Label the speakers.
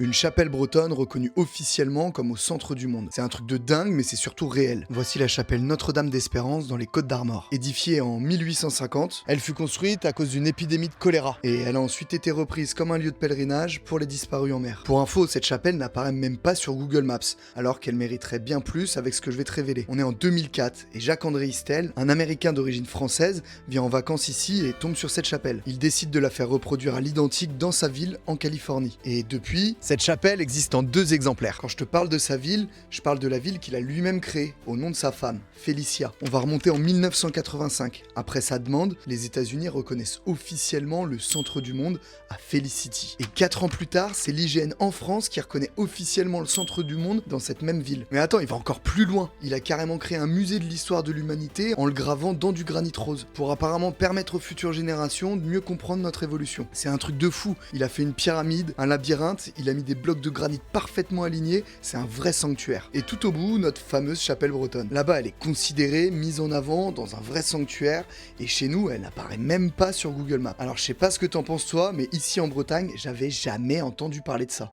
Speaker 1: Une chapelle bretonne reconnue officiellement comme au centre du monde. C'est un truc de dingue, mais c'est surtout réel. Voici la chapelle Notre-Dame d'Espérance dans les Côtes d'Armor. Édifiée en 1850, elle fut construite à cause d'une épidémie de choléra. Et elle a ensuite été reprise comme un lieu de pèlerinage pour les disparus en mer. Pour info, cette chapelle n'apparaît même pas sur Google Maps, alors qu'elle mériterait bien plus avec ce que je vais te révéler. On est en 2004 et Jacques-André Histel, un Américain d'origine française, vient en vacances ici et tombe sur cette chapelle. Il décide de la faire reproduire à l'identique dans sa ville en Californie. Et depuis, cette chapelle existe en 2 exemplaires. Quand je te parle de sa ville, je parle de la ville qu'il a lui-même créée, au nom de sa femme, Félicia. On va remonter en 1985. Après sa demande, les États-Unis reconnaissent officiellement le centre du monde à Felicity. Et 4 ans plus tard, c'est l'IGN en France qui reconnaît officiellement le centre du monde dans cette même ville. Mais attends, il va encore plus loin. Il a carrément créé un musée de l'histoire de l'humanité en le gravant dans du granit rose, pour apparemment permettre aux futures générations de mieux comprendre notre évolution. C'est un truc de fou. Il a fait une pyramide, un labyrinthe, il a mis des blocs de granit parfaitement alignés, c'est un vrai sanctuaire. Et tout au bout, notre fameuse chapelle bretonne. Là-bas, elle est considérée, mise en avant dans un vrai sanctuaire, et chez nous, elle n'apparaît même pas sur Google Maps. Alors je sais pas ce que t'en penses toi, mais ici en Bretagne, j'avais jamais entendu parler de ça.